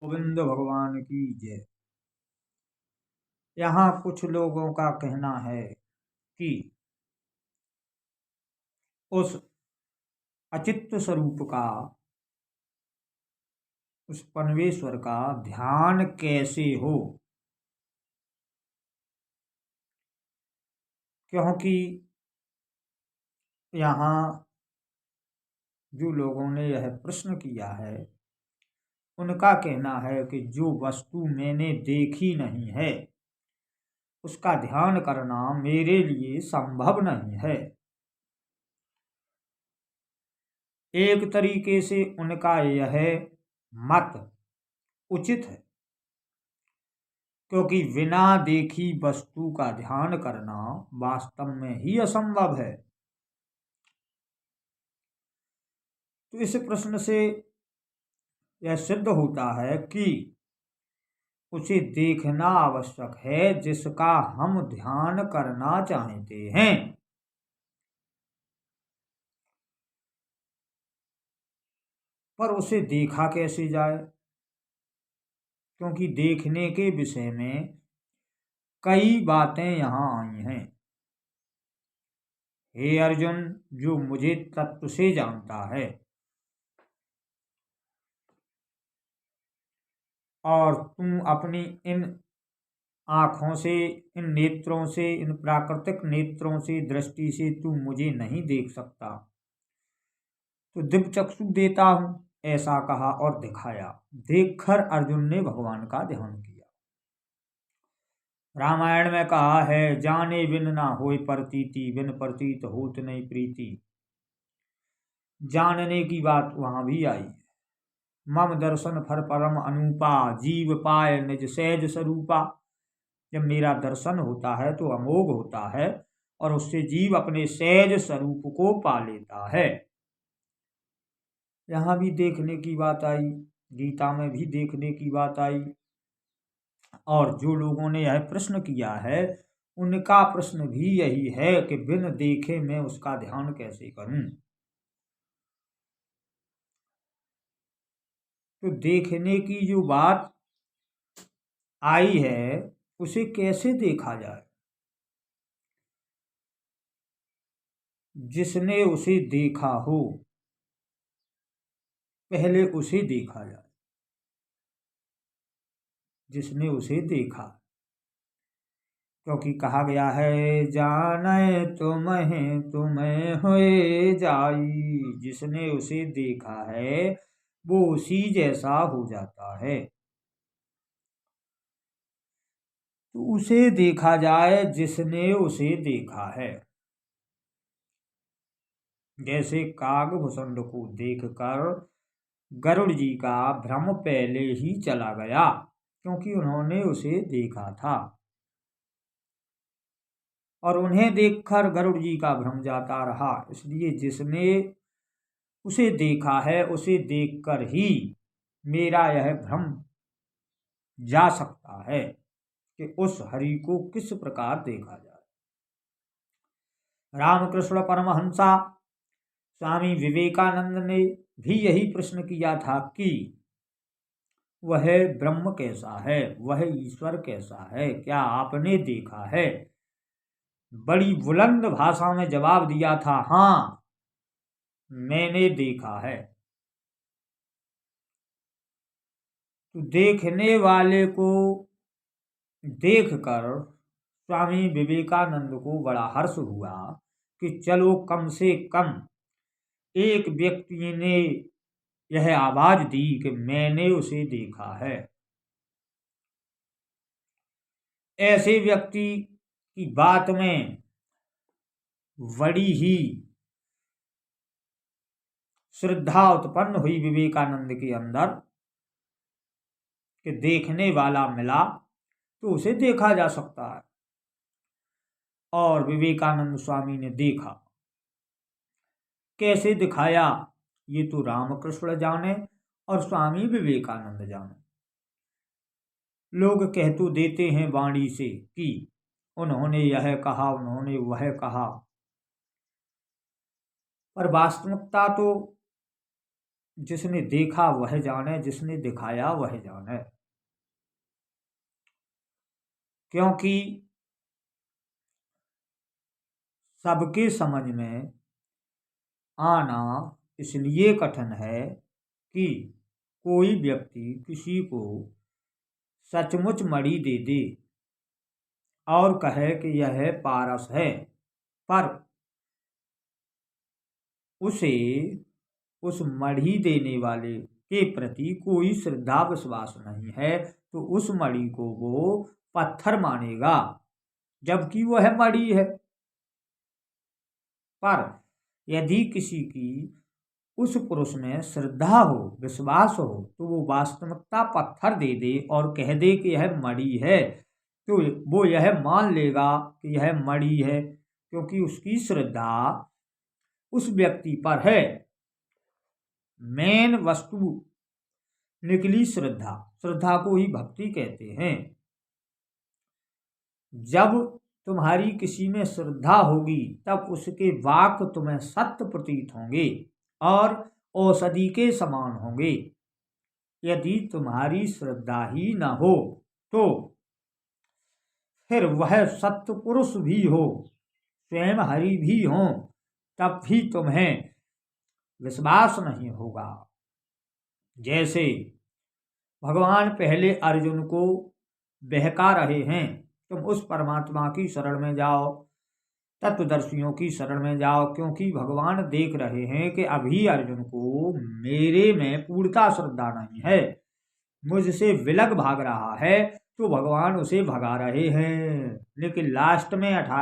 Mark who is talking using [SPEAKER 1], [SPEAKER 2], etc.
[SPEAKER 1] गोविंद भगवान की जय। यहाँ कुछ लोगों का कहना है कि उस अचित्त स्वरूप का, उस परमेश्वर का ध्यान कैसे हो, क्योंकि यहाँ जो लोगों ने यह प्रश्न किया है उनका कहना है कि जो वस्तु मैंने देखी नहीं है उसका ध्यान करना मेरे लिए संभव नहीं है। एक तरीके से उनका यह मत उचित है, क्योंकि बिना देखी वस्तु का ध्यान करना वास्तव में ही असंभव है। तो इस प्रश्न से यह सिद्ध होता है कि उसे देखना आवश्यक है जिसका हम ध्यान करना चाहते हैं। पर उसे देखा कैसे जाए, क्योंकि देखने के विषय में कई बातें यहाँ आई हैं। हे अर्जुन, जो मुझे तत्व से जानता है और तुम अपनी इन आँखों से, इन नेत्रों से, इन प्राकृतिक नेत्रों से, दृष्टि से तू मुझे नहीं देख सकता, तो दिव्य चक्षु देता हूं, ऐसा कहा और दिखाया। देखकर अर्जुन ने भगवान का ध्यान किया। रामायण में कहा है, जाने बिन ना होय प्रतीति, बिन प्रतीत होत नहीं प्रीति। जानने की बात वहां भी आई है। मम दर्शन फर परम अनूपा, जीव पाए निज सहज स्वरूपा। जब मेरा दर्शन होता है तो अमोघ होता है और उससे जीव अपने सहज स्वरूप को पा लेता है। यहाँ भी देखने की बात आई, गीता में भी देखने की बात आई। और जो लोगों ने यह प्रश्न किया है उनका प्रश्न भी यही है कि बिन देखे मैं उसका ध्यान कैसे करूं। तो देखने की जो बात आई है उसे कैसे देखा जाए। जिसने उसे देखा हो पहले उसे देखा जाए। जिसने उसे देखा, क्योंकि कहा गया है, जाने तुम्हें होए जाई। जिसने उसे देखा है वो उसी जैसा हो जाता है। तो उसे देखा जाए जिसने उसे देखा है। जैसे कागभूषण को देखकर गरुड़ जी का भ्रम पहले ही चला गया, क्योंकि उन्होंने उसे देखा था। और उन्हें देखकर गरुड़ जी का भ्रम जाता रहा। इसलिए जिसने उसे देखा है उसे देखकर ही मेरा यह भ्रम जा सकता है कि उस हरि को किस प्रकार देखा जाए। रामकृष्ण परमहंसा स्वामी विवेकानंद ने भी यही प्रश्न किया था कि वह ब्रह्म कैसा है, वह ईश्वर कैसा है, क्या आपने देखा है। बड़ी बुलंद भाषा में जवाब दिया था, हाँ मैंने देखा है। तो देखने वाले को देखकर स्वामी विवेकानंद को बड़ा हर्ष हुआ कि चलो कम से कम एक व्यक्ति ने यह आवाज दी कि मैंने उसे देखा है। ऐसे व्यक्ति की बात में बड़ी ही श्रद्धा उत्पन्न हुई विवेकानंद के अंदर कि देखने वाला मिला तो उसे देखा जा सकता है। और विवेकानंद स्वामी ने देखा। कैसे दिखाया ये तो रामकृष्ण जाने और स्वामी विवेकानंद जाने। लोग कह तो देते हैं वाणी से कि उन्होंने यह कहा, उन्होंने वह कहा, पर वास्तविकता तो जिसने देखा वह जाने, जिसने दिखाया वह जाने। क्योंकि सबके समझ में आना इसलिए कठिन है कि कोई व्यक्ति किसी को सचमुच मणि दे दे और कहे कि यह पारस है, पर उसे उस मणि देने वाले के प्रति कोई श्रद्धा विश्वास नहीं है, तो उस मणि को वो पत्थर मानेगा, जबकि वह मणि है। पर यदि किसी की उस पुरुष में श्रद्धा हो, विश्वास हो, तो वो वास्तविकता पत्थर दे दे और कह दे कि यह मणि है, तो वो यह मान लेगा कि यह मणि है, क्योंकि उसकी श्रद्धा उस व्यक्ति पर है। मेन वस्तु निकली श्रद्धा, श्रद्धा को ही भक्ति कहते हैं। जब तुम्हारी किसी में श्रद्धा होगी तब उसके वाक्य तुम्हें सत्य प्रतीत होंगे और औषधि के समान होंगे। यदि तुम्हारी श्रद्धा ही न हो तो फिर वह सत्य पुरुष भी हो, स्वयं हरि भी हो, तब भी तुम्हें विश्वास नहीं होगा। जैसे भगवान पहले अर्जुन को बहका रहे हैं, तुम उस परमात्मा की शरण में जाओ, तत्वदर्शियों की शरण में जाओ, क्योंकि भगवान देख रहे हैं कि अभी अर्जुन को मेरे में पूर्णता श्रद्धा नहीं है, मुझसे विलग भाग रहा है, तो भगवान उसे भगा रहे हैं। लेकिन लास्ट में 18